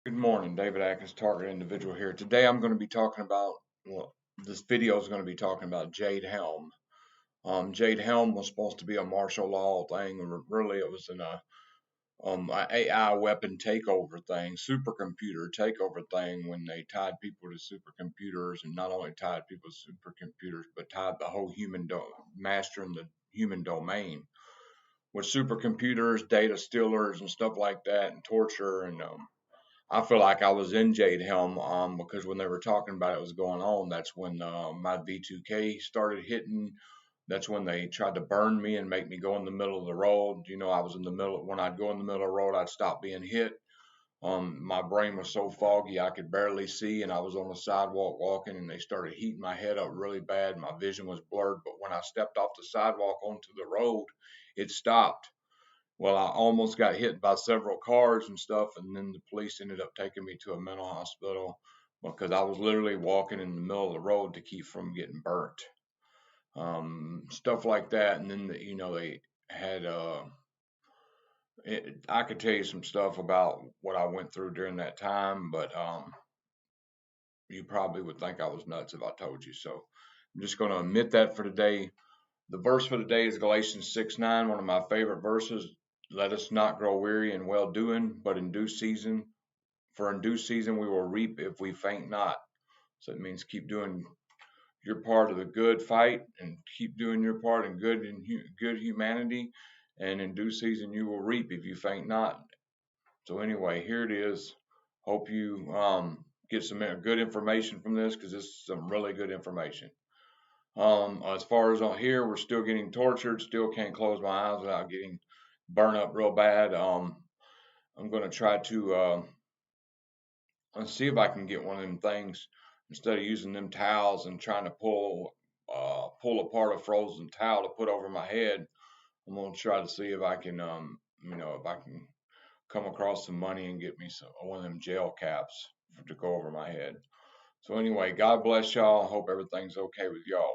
Good morning, David Atkins, Target Individual here. Today I'm going to be talking about, this video is going to be talking about Jade Helm. Jade Helm was supposed to be a martial law thing, and really it was a AI weapon takeover thing, supercomputer takeover thing when they tied people to supercomputers, and not only tied people to supercomputers, but tied the whole mastering the human domain with supercomputers, data stealers, and stuff like that, and torture. And I feel like I was in Jade Helm because when they were talking about it was going on, that's when my V2K started hitting. That's when they tried to burn me and make me go in the middle of the road. I was in the middle. When I'd go in the middle of the road, I'd stop being hit. My brain was so foggy I could barely see, and I was on the sidewalk walking, and they started heating my head up really bad. My vision was blurred, but when I stepped off the sidewalk onto the road, it stopped. Well, I almost got hit by several cars and stuff, and then the police ended up taking me to a mental hospital because I was literally walking in the middle of the road to keep from getting burnt. Stuff like that. And then, they had, I could tell you some stuff about what I went through during that time, but you probably would think I was nuts if I told you. So I'm just going to admit that for today. The verse for today is Galatians 6:9, one of my favorite verses. Let us not grow weary in well doing, but in due season, for in due season we will reap if we faint not. So it means keep doing your part of the good fight and keep doing your part in good humanity, and in due season you will reap if you faint not. So anyway, here it is. Hope you get some good information from this, because this is some really good information. As far as on here, we're still getting tortured, still can't close my eyes without getting burn up real bad. I'm going to try to see if I can get one of them things, instead of using them towels and trying to pull apart a frozen towel to put over my head. I'm going to try to see if I can, if I can come across some money and get me one of them gel caps to go over my head. So anyway, God bless y'all. I hope everything's okay with y'all.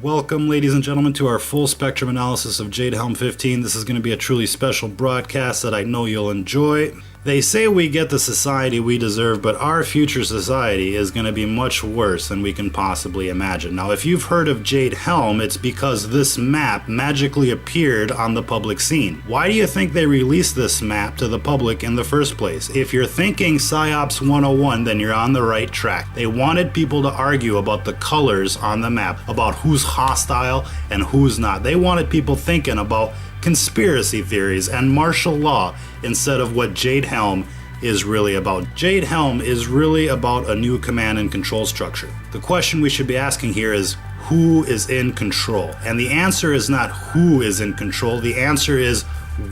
Welcome, ladies and gentlemen, to our full spectrum analysis of Jade Helm 15. This is going to be a truly special broadcast that I know you'll enjoy. They say we get the society we deserve, but our future society is going to be much worse than we can possibly imagine. Now, if you've heard of Jade Helm, it's because this map magically appeared on the public scene. Why do you think they released this map to the public in the first place? If you're thinking PsyOps 101, then you're on the right track. They wanted people to argue about the colors on the map, about who's hostile and who's not. They wanted people thinking about conspiracy theories and martial law instead of what Jade Helm is really about. Jade Helm is really about a new command and control structure. The question we should be asking here is, who is in control? And the answer is not who is in control, the answer is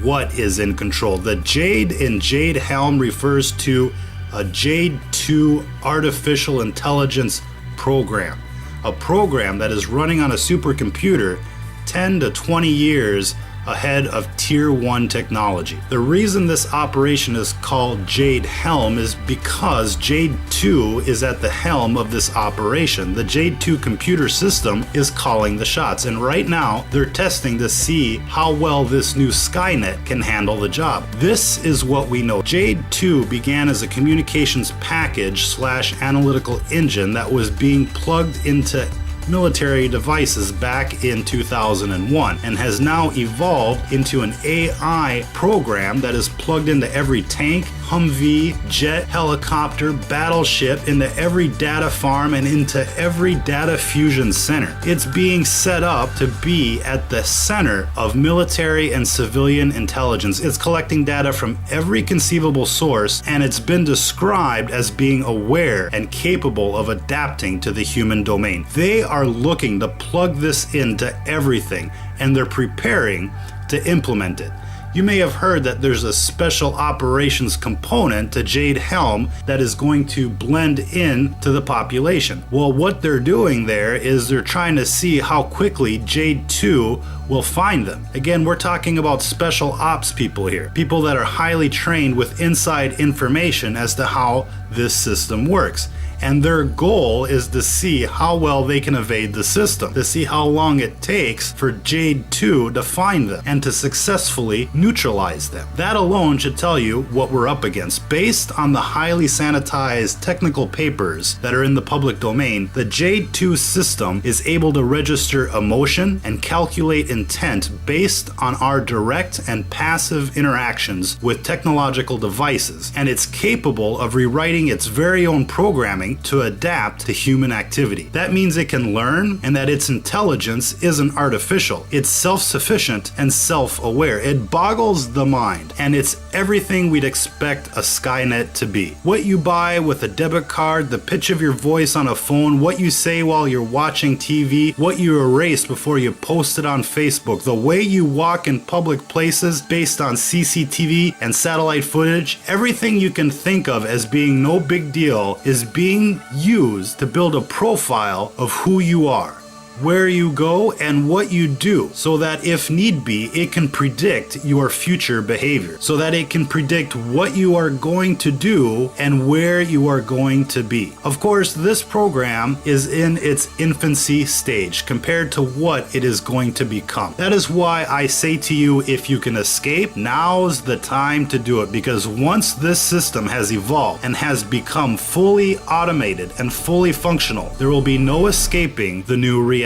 what is in control. The Jade in Jade Helm refers to a Jade 2 artificial intelligence program. A program that is running on a supercomputer 10 to 20 years ahead of Tier 1 technology. The reason this operation is called Jade Helm is because Jade 2 is at the helm of this operation. The Jade 2 computer system is calling the shots, and right now they're testing to see how well this new Skynet can handle the job. This is what we know. Jade 2 began as a communications package / analytical engine that was being plugged into military devices back in 2001 and has now evolved into an AI program that is plugged into every tank, Humvee, jet, helicopter, battleship, into every data farm and into every data fusion center. It's being set up to be at the center of military and civilian intelligence. It's collecting data from every conceivable source, and it's been described as being aware and capable of adapting to the human domain. They are looking to plug this into everything, and they're preparing to implement it. You may have heard that there's a special operations component to Jade Helm that is going to blend in to the population. Well, what they're doing there is they're trying to see how quickly Jade 2 will find them. Again, we're talking about special ops people here, people that are highly trained with inside information as to how this system works. And their goal is to see how well they can evade the system, to see how long it takes for Jade 2 to find them and to successfully neutralize them. That alone should tell you what we're up against. Based on the highly sanitized technical papers that are in the public domain, the Jade 2 system is able to register emotion and calculate intent based on our direct and passive interactions with technological devices, and it's capable of rewriting its very own programming to adapt to human activity. That means it can learn and that its intelligence isn't artificial. It's self-sufficient and self-aware. It boggles the mind, and it's everything we'd expect a Skynet to be. What you buy with a debit card, the pitch of your voice on a phone, what you say while you're watching TV, what you erase before you post it on Facebook, the way you walk in public places based on CCTV and satellite footage, everything you can think of as being no big deal is being used to build a profile of who you are, where you go, and what you do, so that if need be, it can predict your future behavior, so that it can predict what you are going to do and where you are going to be. Of course, this program is in its infancy stage compared to what it is going to become. That is why I say to you, if you can escape, now's the time to do it, because once this system has evolved and has become fully automated and fully functional, there will be no escaping the new reality.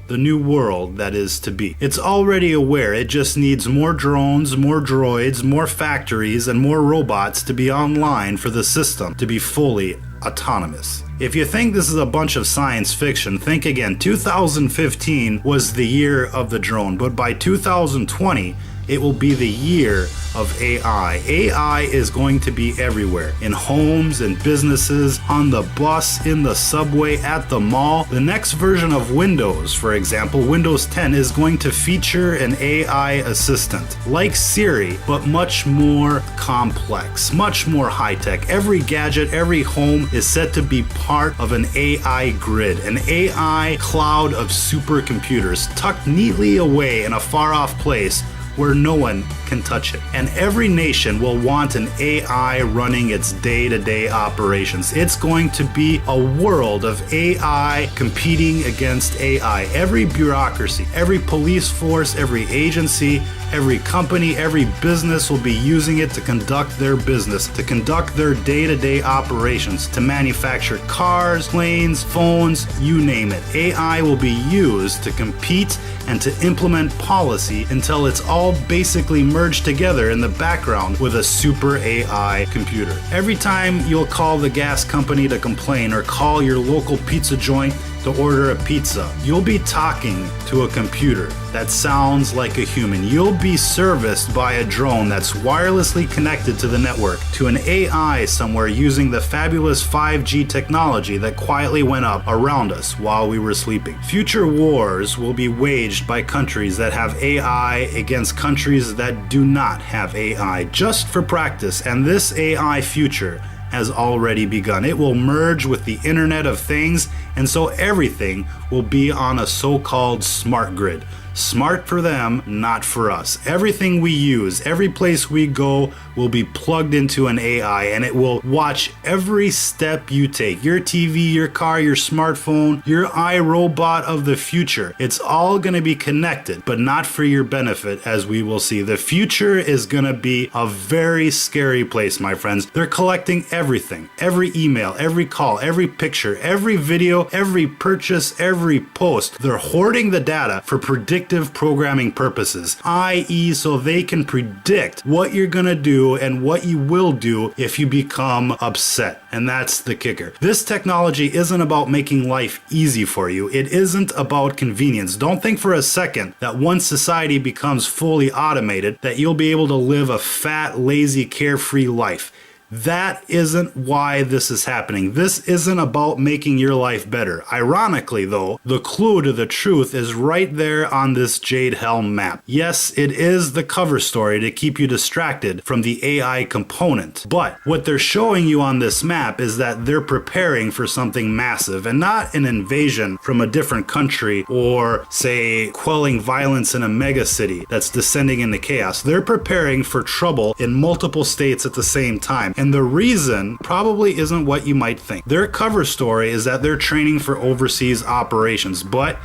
The new world that is to be. It's already aware. It just needs more drones, more droids, more factories, and more robots to be online for the system to be fully autonomous. If you think this is a bunch of science fiction, think again. 2015 was the year of the drone, but by 2020, it will be the year of AI. AI is going to be everywhere, in homes and businesses, on the bus, in the subway, at the mall. The next version of Windows, for example, Windows 10, is going to feature an AI assistant, like Siri, but much more complex, much more high-tech. Every gadget, every home is set to be part of an AI grid, an AI cloud of supercomputers, tucked neatly away in a far-off place where no one can touch it. And every nation will want an AI running its day-to-day operations. It's going to be a world of AI competing against AI. Every bureaucracy, every police force, every agency, every company, every business will be using it to conduct their business, to conduct their day-to-day operations, to manufacture cars, planes, phones, you name it. AI will be used to compete and to implement policy until it's all basically merged together in the background with a super AI computer. Every time you'll call the gas company to complain or call your local pizza joint to order a pizza, you'll be talking to a computer that sounds like a human. You'll be serviced by a drone that's wirelessly connected to the network, to an AI somewhere using the fabulous 5G technology that quietly went up around us while we were sleeping. Future wars will be waged by countries that have AI against countries that do not have AI, just for practice, and this AI future has already begun. It will merge with the Internet of Things, and so everything will be on a so-called smart grid. Smart for them, not for us. Everything we use, every place we go will be plugged into an AI, and it will watch every step you take. Your TV, your car, your smartphone, your iRobot of the future. It's all going to be connected, but not for your benefit, as we will see. The future is going to be a very scary place, my friends. They're collecting everything. Every email, every call, every picture, every video, every purchase, every post. They're hoarding the data for predictive programming purposes, i.e. so they can predict what you're going to do and what you will do if you become upset. And that's the kicker. This technology isn't about making life easy for you. It isn't about convenience. Don't think for a second that once society becomes fully automated, that you'll be able to live a fat, lazy, carefree life. That isn't why this is happening. This isn't about making your life better. Ironically, though, the clue to the truth is right there on this Jade Helm map. Yes, it is the cover story to keep you distracted from the AI component. But what they're showing you on this map is that they're preparing for something massive, and not an invasion from a different country or, say, quelling violence in a megacity that's descending into chaos. They're preparing for trouble in multiple states at the same time. And the reason probably isn't what you might think. Their cover story is that they're training for overseas operations, but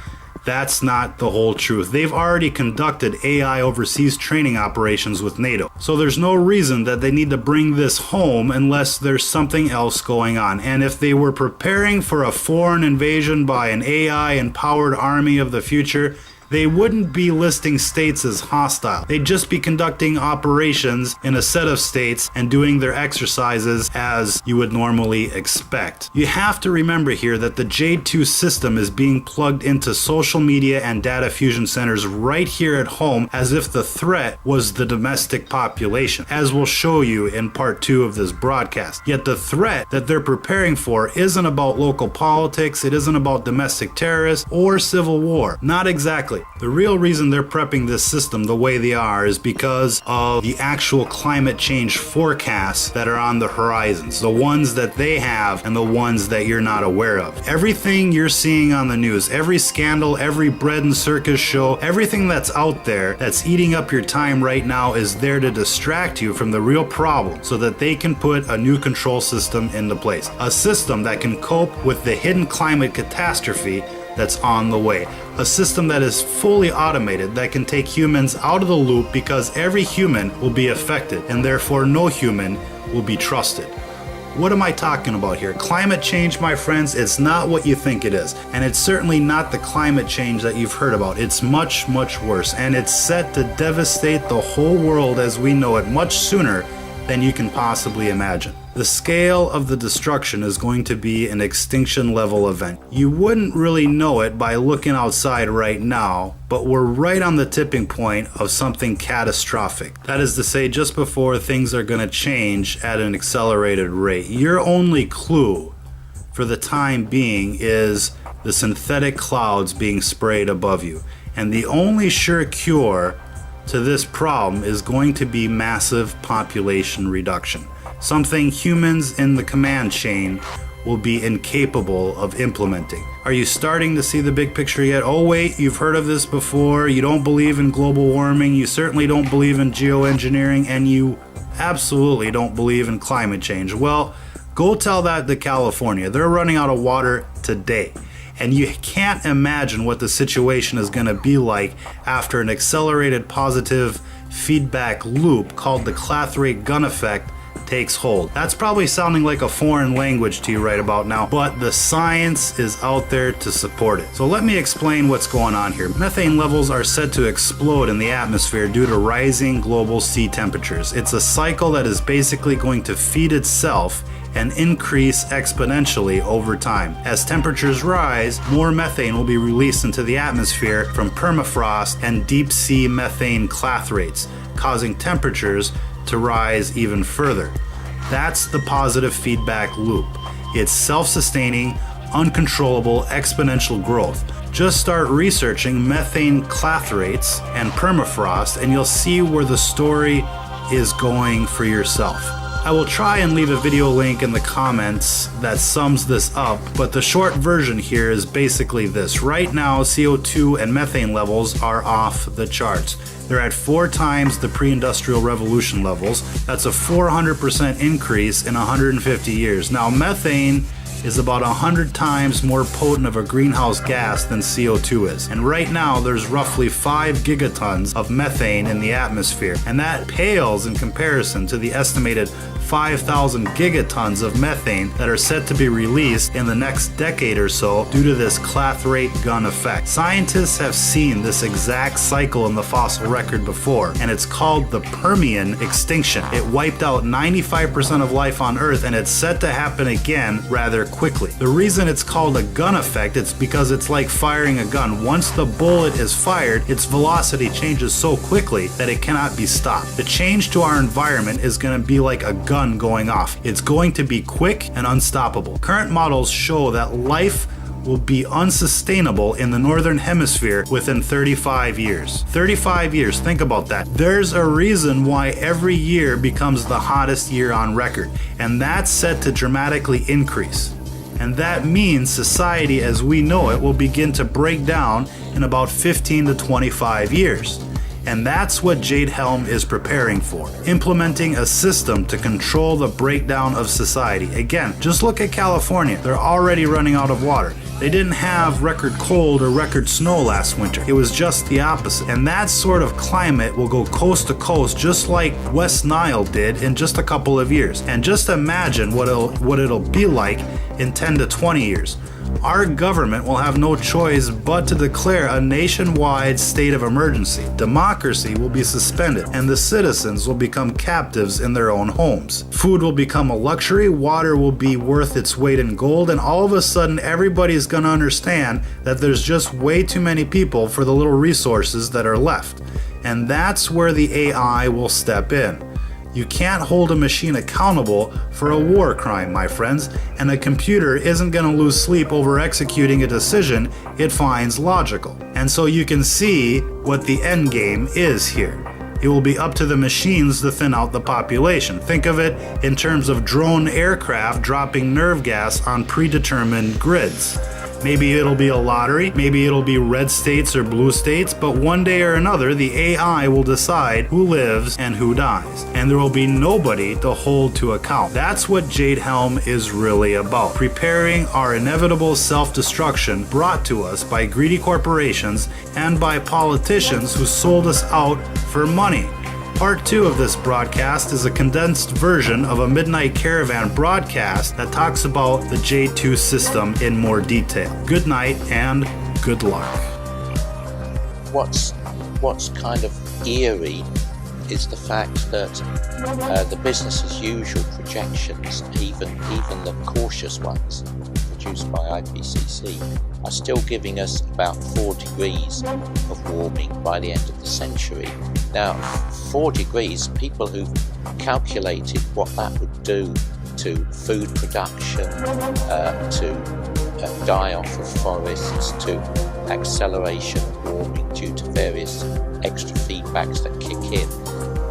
that's not the whole truth. They've already conducted AI overseas training operations with NATO. So there's no reason that they need to bring this home unless there's something else going on. And if they were preparing for a foreign invasion by an AI-empowered army of the future, they wouldn't be listing states as hostile. They'd just be conducting operations in a set of states and doing their exercises as you would normally expect. You have to remember here that the Jade 2 system is being plugged into social media and data fusion centers right here at home as if the threat was the domestic population, as we'll show you in part 2 of this broadcast. Yet the threat that they're preparing for isn't about local politics, it isn't about domestic terrorists or civil war. Not exactly. The real reason they're prepping this system the way they are is because of the actual climate change forecasts that are on the horizons, the ones that they have and the ones that you're not aware of. Everything you're seeing on the news, every scandal, every bread and circus show, everything that's out there that's eating up your time right now is there to distract you from the real problem so that they can put a new control system into place. A system that can cope with the hidden climate catastrophe that's on the way. A system that is fully automated that can take humans out of the loop because every human will be affected and therefore no human will be trusted. What am I talking about here? Climate change, my friends, it's not what you think it is. And it's certainly not the climate change that you've heard about. It's much, much worse. And it's set to devastate the whole world as we know it much sooner than you can possibly imagine. The scale of the destruction is going to be an extinction level event. You wouldn't really know it by looking outside right now, but we're right on the tipping point of something catastrophic. That is to say, just before things are going to change at an accelerated rate. Your only clue for the time being is the synthetic clouds being sprayed above you. And the only sure cure to this problem is going to be massive population reduction. Something humans in the command chain will be incapable of implementing. Are you starting to see the big picture yet? Oh wait, you've heard of this before. You don't believe in global warming. You certainly don't believe in geoengineering, and you absolutely don't believe in climate change. Well, go tell that to California. They're running out of water today. And you can't imagine what the situation is going to be like after an accelerated positive feedback loop called the Clathrate gun effect takes hold. That's probably sounding like a foreign language to you right about now, but the science is out there to support it. So let me explain what's going on here. Methane levels are set to explode in the atmosphere due to rising global sea temperatures. It's a cycle that is basically going to feed itself and increase exponentially over time. As temperatures rise, more methane will be released into the atmosphere from permafrost and deep sea methane clathrates, causing temperatures to rise even further. That's the positive feedback loop. It's self-sustaining, uncontrollable, exponential growth. Just start researching methane clathrates and permafrost and you'll see where the story is going for yourself. I will try and leave a video link in the comments that sums this up, but the short version here is basically this. Right now, CO2 and methane levels are off the charts. They're at 4 times the pre-industrial revolution levels. That's a 400% increase in 150 years. Now, methane is about 100 times more potent of a greenhouse gas than CO2 is. And right now, there's roughly 5 gigatons of methane in the atmosphere. And that pales in comparison to the estimated 5,000 gigatons of methane that are set to be released in the next decade or so due to this Clathrate gun effect. Scientists have seen this exact cycle in the fossil record before, and it's called the Permian extinction. It wiped out 95% of life on Earth, and it's set to happen again rather quickly. The reason it's called a gun effect, it's because it's like firing a gun. Once the bullet is fired, its velocity changes so quickly that it cannot be stopped. The change to our environment is going to be like a gun going off. It's going to be quick and unstoppable. Current models show that life will be unsustainable in the northern hemisphere within 35 years. 35 years, think about that. There's a reason why every year becomes the hottest year on record, and that's set to dramatically increase. And that means society as we know it will begin to break down in about 15 to 25 years. And that's what Jade Helm is preparing for, implementing a system to control the breakdown of society. Again, just look at California. They're already running out of water. They didn't have record cold or record snow last winter. It was just the opposite. And that sort of climate will go coast to coast just like West Nile did in just a couple of years. And just imagine what it'll be like in 10 to 20 years. Our government will have no choice but to declare a nationwide state of emergency. Democracy will be suspended, and the citizens will become captives in their own homes. Food will become a luxury, water will be worth its weight in gold, and all of a sudden everybody's going to understand that there's just way too many people for the little resources that are left. And that's where the AI will step in. You can't hold a machine accountable for a war crime, my friends, and a computer isn't going to lose sleep over executing a decision it finds logical. And so you can see what the end game is here. It will be up to the machines to thin out the population. Think of it in terms of drone aircraft dropping nerve gas on predetermined grids. Maybe it'll be a lottery, maybe it'll be red states or blue states, but one day or another the AI will decide who lives and who dies, and there will be nobody to hold to account. That's what Jade Helm is really about, preparing our inevitable self-destruction brought to us by greedy corporations and by politicians who sold us out for money. Part 2 of this broadcast is a condensed version of a Midnight Caravan broadcast that talks about the J2 system in more detail. Good night and good luck. What's kind of eerie is the fact that the business as usual projections, even the cautious ones produced by IPCC, are still giving us about 4 degrees of warming by the end of the century. Now, 4 degrees, people who've calculated what that would do to food production, to die-off of forests, to acceleration of warming due to various extra feedbacks that kick in,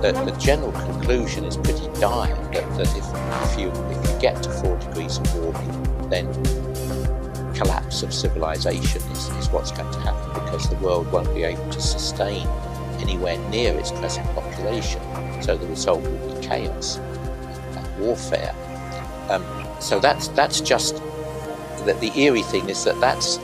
the general conclusion is pretty dire, that if you get to 4 degrees of warming, then collapse of civilization is what's going to happen, because the world won't be able to sustain anywhere near its present population. So the result will be chaos and warfare. So that's just that. The eerie thing is that that's